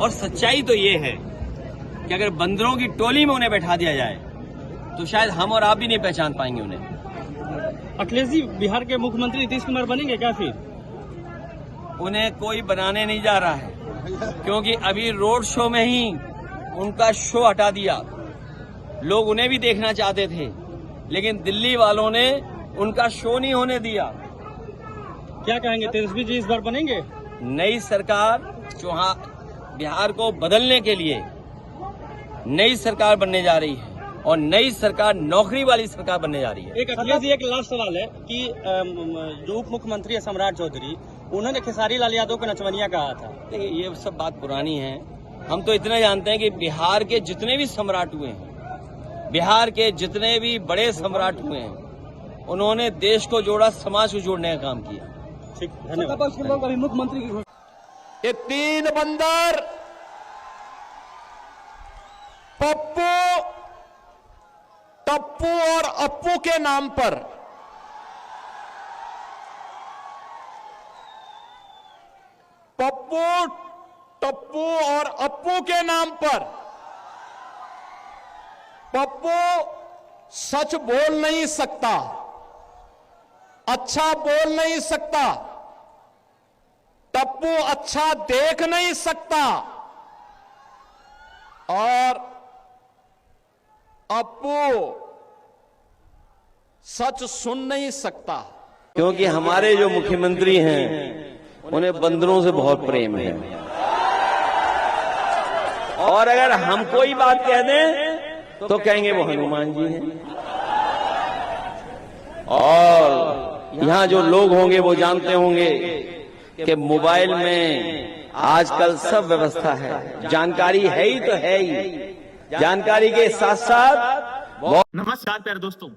और सच्चाई तो ये है कि अगर बंदरों की टोली में उन्हें बैठा दिया जाए तो शायद हम और आप भी नहीं पहचान पाएंगे उन्हें। अखिलेश जी बिहार के मुख्यमंत्री नीतीश कुमार बनेंगे क्या फिर? उन्हें कोई बनाने नहीं जा रहा है, क्योंकि अभी रोड शो में ही उनका शो हटा दिया। लोग उन्हें भी देखना चाहते थे, लेकिन दिल्ली वालों ने उनका शो नहीं होने दिया। क्या कहेंगे, तेजस्वी जी इस बार बनेंगे? नई सरकार बिहार को बदलने के लिए नई सरकार बनने जा रही है, और नई सरकार नौकरी वाली सरकार बनने जा रही है। एक अखिलेश जी, एक लास्ट सवाल है कि जो उप मुख्यमंत्री है सम्राट चौधरी, उन्होंने खेसारी लाल यादव को नचवनिया कहा था। देखिए, ये सब बात पुरानी है। हम तो इतना जानते हैं कि बिहार के जितने भी सम्राट हुए हैं, बिहार के जितने भी बड़े सम्राट हुए हैं, उन्होंने देश को जोड़ा, समाज को जोड़ने का काम किया। ठीक, धन्यवाद। मुख्यमंत्री की ये तीन बंदर पप्पू, टप्पू और अप्पू के नाम पर पप्पू, टप्पू और अप्पू के नाम पर पप्पू सच बोल नहीं सकता, अच्छा बोल नहीं सकता, टप्पू अच्छा देख नहीं सकता, और अप्पू सच सुन नहीं सकता। क्योंकि हमारे जो मुख्यमंत्री हैं उन्हें बंदरों से बहुत प्रेम है, और अगर हम कोई बात कह दें तो कहेंगे वो हनुमान जी हैं। और यहाँ जो लोग होंगे वो जानते होंगे कि मोबाइल में आजकल सब व्यवस्था है, जानकारी है ही तो है ही, जानकारी के साथ साथ। नमस्कार प्यारे दोस्तों,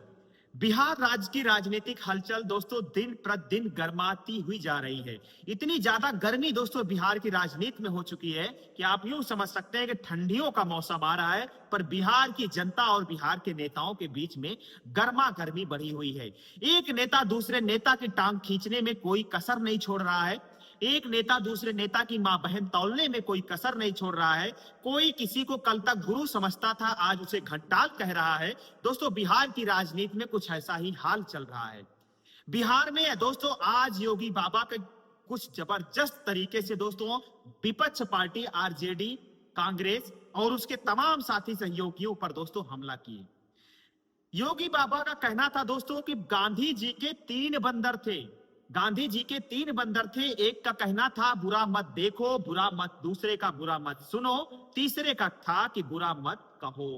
बिहार राज्य की राजनीतिक हलचल दोस्तों दिन प्रतिदिन गर्माती हुई जा रही है। इतनी ज्यादा गर्मी दोस्तों बिहार की राजनीति में हो चुकी है कि आप यूं समझ सकते हैं कि ठंडियों का मौसम आ रहा है, पर बिहार की जनता और बिहार के नेताओं के बीच में गर्मा गर्मी बढ़ी हुई है। एक नेता दूसरे नेता की टांग खींचने में कोई कसर नहीं छोड़ रहा है, एक नेता दूसरे नेता की मां बहन तौलने में कोई कसर नहीं छोड़ रहा है। कोई किसी को कल तक गुरु समझता था, आज उसे घंटाल कह रहा है। दोस्तों बिहार की राजनीति में कुछ ऐसा ही हाल चल रहा है। बिहार में दोस्तों आज योगी बाबा के कुछ जबरदस्त तरीके से दोस्तों विपक्ष पार्टी आरजेडी, कांग्रेस और उसके तमाम साथी सहयोगियों पर दोस्तों हमला किए। योगी बाबा का कहना था दोस्तों कि गांधी जी के 3 बंदर थे, गांधी जी के 3 बंदर थे। एक का कहना था बुरा मत देखो, बुरा मत, दूसरे का बुरा मत सुनो, तीसरे का था कि बुरा मत कहो।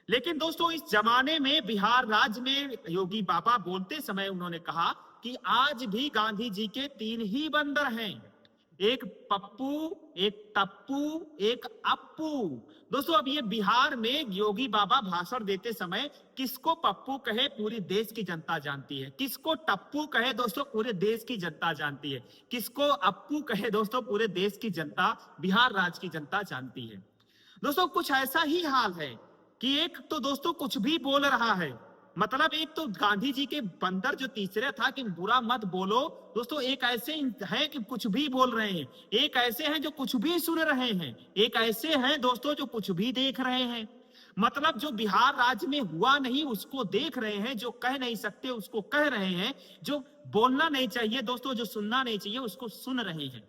लेकिन दोस्तों इस जमाने में बिहार राज्य में योगी बाबा बोलते समय उन्होंने कहा कि आज भी गांधी जी के 3 ही बंदर हैं, एक पप्पू, एक टप्पू, एक अप्पू। दोस्तों अब ये बिहार में योगी बाबा भाषण देते समय किसको पप्पू कहे पूरी देश की जनता जानती है, किसको टप्पू कहे दोस्तों पूरे देश की जनता जानती है, किसको अप्पू कहे दोस्तों पूरे देश की जनता, बिहार राज्य की जनता जानती है। दोस्तों कुछ ऐसा ही हाल है कि एक तो दोस्तों कुछ भी बोल रहा है, मतलब एक तो गांधी जी के बंदर जो तीसरे था कि बुरा मत बोलो, दोस्तों एक ऐसे हैं कि कुछ भी बोल रहे हैं, एक ऐसे हैं जो कुछ भी सुन रहे हैं, एक ऐसे हैं दोस्तों जो कुछ भी देख रहे हैं। मतलब जो बिहार राज्य में हुआ नहीं उसको देख रहे हैं, जो कह नहीं सकते उसको कह रहे हैं, जो बोलना नहीं चाहिए दोस्तों, जो सुनना नहीं चाहिए उसको सुन रहे हैं।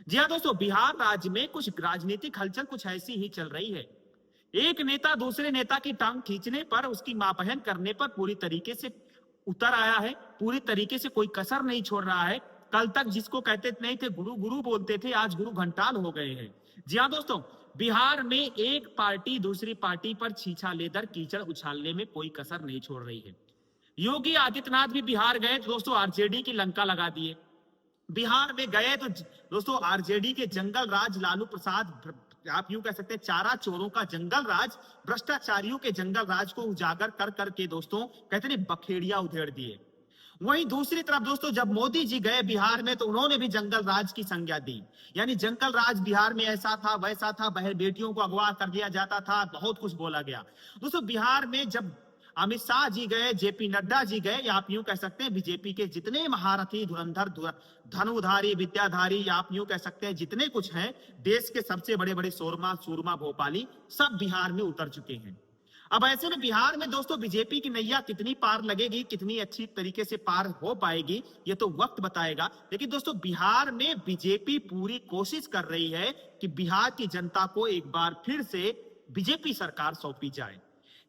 जी हाँ दोस्तों, बिहार राज्य में कुछ राजनीतिक हलचल कुछ ऐसी ही चल रही है। एक नेता दूसरे नेता की टांग खींचने पर, उसकी मां बहन करने पर पूरी तरीके से उतर आया है, पूरी तरीके से कोई कसर नहीं छोड़ रहा है। कल तक जिसको कहते नहीं थे गुरु गुरु बोलते थे, आज गुरु घंटाल हो गए हैं। जी हाँ दोस्तों, बिहार में एक पार्टी दूसरी पार्टी पर छीछा लेकर कीचड़ उछालने में कोई कसर नहीं छोड़ रही है। योगी आदित्यनाथ भी बिहार गए तो दोस्तों आरजेडी की लंका लगा दिए। बिहार में गए तो दोस्तों आरजेडी के जंगल राज, लालू प्रसाद, आप यूं कह सकते हैं चारा चोरों का जंगल राज, भ्रष्टाचारियों के जंगल राज को उजागर कर करके दोस्तों कहते हैं बखेड़िया उधेड़ दिए। वहीं दूसरी तरफ दोस्तों जब मोदी जी गए बिहार में तो उन्होंने भी जंगल राज की संज्ञा दी, यानी जंगल राज बिहार में ऐसा था वैसा था, बहन बेटियों को अगवा कर दिया जाता था, बहुत कुछ बोला गया। दोस्तों बिहार में जब अमित शाह जी गए, जेपी नड्डा जी गए, या आप यूं कह सकते हैं बीजेपी के जितने महारथी, धुरंधर, धनुधारी, विद्याधारी, या आप यूं कह सकते हैं जितने कुछ हैं, देश के सबसे बड़े बड़े सूरमा भोपाली, सब बिहार में उतर चुके हैं। अब ऐसे में बिहार में दोस्तों बीजेपी की नैया कितनी पार लगेगी, कितनी अच्छी तरीके से पार हो पाएगी, ये तो वक्त बताएगा। लेकिन दोस्तों बिहार में बीजेपी पूरी कोशिश कर रही है कि बिहार की जनता को एक बार फिर से बीजेपी सरकार सौंपी जाए,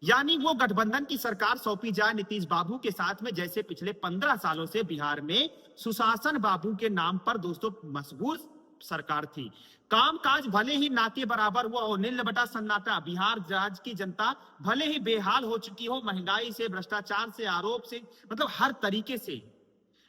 यानी वो गठबंधन की सरकार सौंपी जाए नीतीश बाबू के साथ में, जैसे पिछले 15 सालों से बिहार में सुशासन बाबू के नाम पर दोस्तों मशहूर सरकार थी। कामकाज भले ही ना के बराबर हुआ हो, नील बटा सन्नाटा, बिहार राज्य की जनता भले ही बेहाल हो चुकी हो, महंगाई से, भ्रष्टाचार से, आरोप से, मतलब हर तरीके से,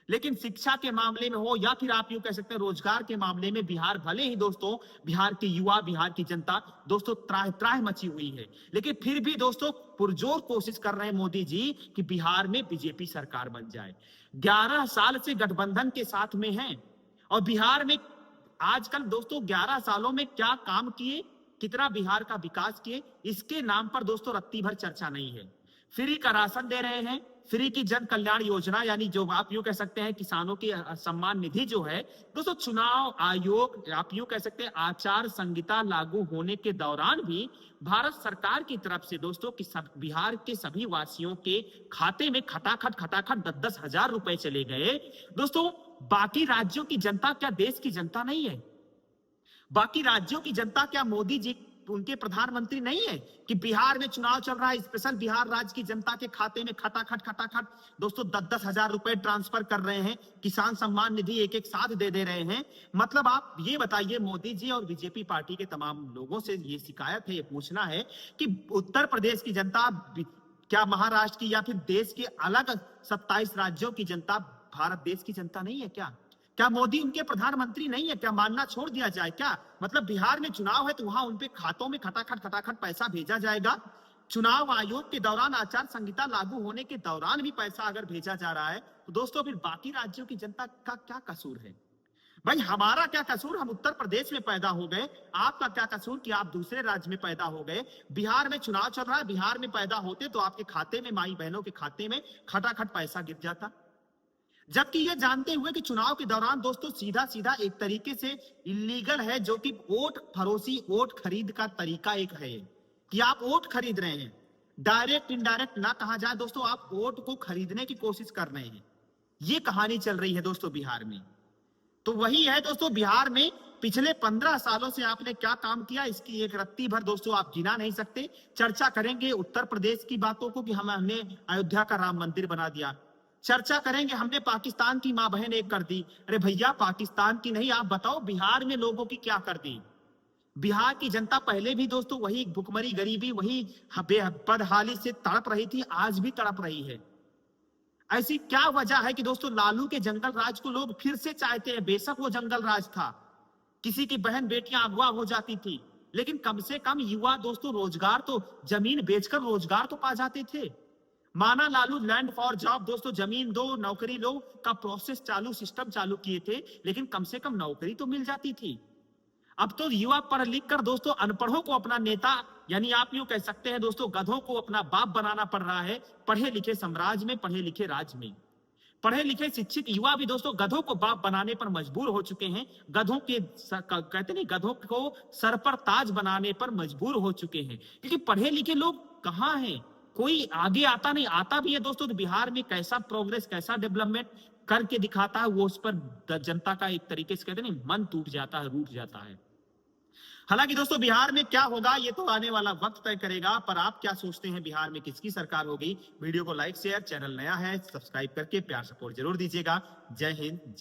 लेकिन शिक्षा के मामले में हो या फिर आप यूं कह सकते हैं रोजगार के मामले में बिहार भले ही दोस्तों, बिहार के युवा, बिहार की जनता दोस्तों त्राह मची हुई है, लेकिन फिर भी दोस्तों पुरजोर कोशिश कर रहे हैं मोदी जी कि बिहार में बीजेपी सरकार बन जाए। 11 साल से गठबंधन के साथ में है, और बिहार में आजकल दोस्तों 11 सालों में क्या काम किए, कितना बिहार का विकास किए, इसके नाम पर दोस्तों रत्ती भर चर्चा नहीं है। फ्री का राशन दे रहे हैं, फ्री की जन कल्याण योजना, यानी जो आप यूं कह सकते हैं किसानों की सम्मान निधि जो है दोस्तों, चुनाव आयोग आप यूं कह सकते हैं आचार संहिता लागू होने के दौरान भी भारत सरकार की तरफ से दोस्तों कि सब बिहार के सभी वासियों के खाते में खटाखट 10-10 हजार रुपए चले गए। दोस्तों बाकी राज्यों की जनता क्या देश की जनता नहीं है? बाकी राज्यों की जनता क्या मोदी जी उनके प्रधानमंत्री नहीं है कि बिहार में चुनाव चल रहा है, स्पेशल बिहार राज्य की जनता के खाते में खटाखट दोस्तों 10-10 हजार रुपए ट्रांसफर कर रहे हैं, किसान सम्मान निधि एक साथ दे रहे हैं। मतलब आप ये बताइए, मोदी जी और बीजेपी पार्टी के तमाम लोगों से ये शिकायत है, ये पूछना है कि उत्तर प्रदेश की जनता क्या महाराष्ट्र की या फिर देश के अलग 27 राज्यों की जनता भारत देश की जनता नहीं है क्या? क्या मोदी उनके प्रधानमंत्री नहीं है क्या? मानना छोड़ दिया जाए क्या? मतलब बिहार में चुनाव है तो वहां उनके खातों में खटाखट पैसा भेजा जाएगा। चुनाव आयोग के दौरान, आचार संहिता लागू होने के दौरान भी पैसा अगर भेजा जा रहा है तो दोस्तों फिर बाकी राज्यों की जनता का क्या कसूर है? भाई हमारा क्या कसूर, हम उत्तर प्रदेश में पैदा हो गए, आपका क्या कसूर कि आप दूसरे राज्य में पैदा हो गए? बिहार में चुनाव चल रहा है, बिहार में पैदा होते तो आपके खाते में, माई बहनों के खाते में खटाखट पैसा गिर जाता। जबकि ये जानते हुए कि चुनाव के दौरान दोस्तों सीधा एक तरीके से इलीगल है, जो कि वोट फरोसी, वोट खरीद का तरीका एक है कि आप वोट खरीद रहे हैं, डायरेक्ट इनडायरेक्ट ना कहा जाए दोस्तों, आप वोट को खरीदने की कोशिश कर रहे हैं। ये कहानी चल रही है दोस्तों बिहार में। तो वही है दोस्तों, बिहार में पिछले 15 सालों से आपने क्या काम किया, इसकी एक रत्ती भर दोस्तों आप गिना नहीं सकते। चर्चा करेंगे उत्तर प्रदेश की बातों को कि हमने अयोध्या का राम मंदिर बना दिया, चर्चा करेंगे हमने पाकिस्तान की मां बहन एक कर दी। अरे भैया पाकिस्तान की नहीं, आप बताओ बिहार में लोगों की क्या कर दी? बिहार की जनता पहले भी दोस्तों वही भुखमरी, गरीबी, वही बदहाली से तड़प रही थी, आज भी तड़प रही है। ऐसी क्या वजह है कि दोस्तों लालू के जंगल राज को लोग फिर से चाहते हैं? बेशक वो जंगल राज था, किसी की बहन बेटियां अगवा हो जाती थी, लेकिन कम से कम युवा दोस्तों रोजगार तो, जमीन बेचकर रोजगार तो पा जाते थे। माना लालू लैंड फॉर जॉब दोस्तों, जमीन दो नौकरी लो का प्रोसेस चालू, सिस्टम चालू किए थे, लेकिन कम से कम नौकरी तो मिल जाती थी। अब तो युवा पढ़ लिख कर दोस्तों अनपढ़ों को अपना नेता, यानी आप यूं कह सकते हैं दोस्तों गधों को अपना बाप बनाना पड़ रहा है। पढ़े लिखे साम्राज्य में, पढ़े लिखे राज्य में पढ़े लिखे शिक्षित युवा भी दोस्तों गधों को बाप बनाने पर मजबूर हो चुके हैं। गधों के कहते नहीं, गधों को सर पर ताज बनाने पर मजबूर हो चुके हैं, क्योंकि पढ़े लिखे लोग कहाँ हैं? कोई आगे आता नहीं। आता भी है दोस्तों तो बिहार में कैसा प्रोग्रेस, कैसा डेवलपमेंट करके दिखाता है, वो उस पर जनता का एक तरीके से कहते नहीं मन टूट जाता है, रूठ जाता है। हालांकि दोस्तों बिहार में क्या होगा ये तो आने वाला वक्त तय करेगा, पर आप क्या सोचते हैं बिहार में किसकी सरकार होगी? वीडियो को लाइक शेयर, चैनल नया है सब्सक्राइब करके प्यार सपोर्ट जरूर दीजिएगा। जय हिंद, जय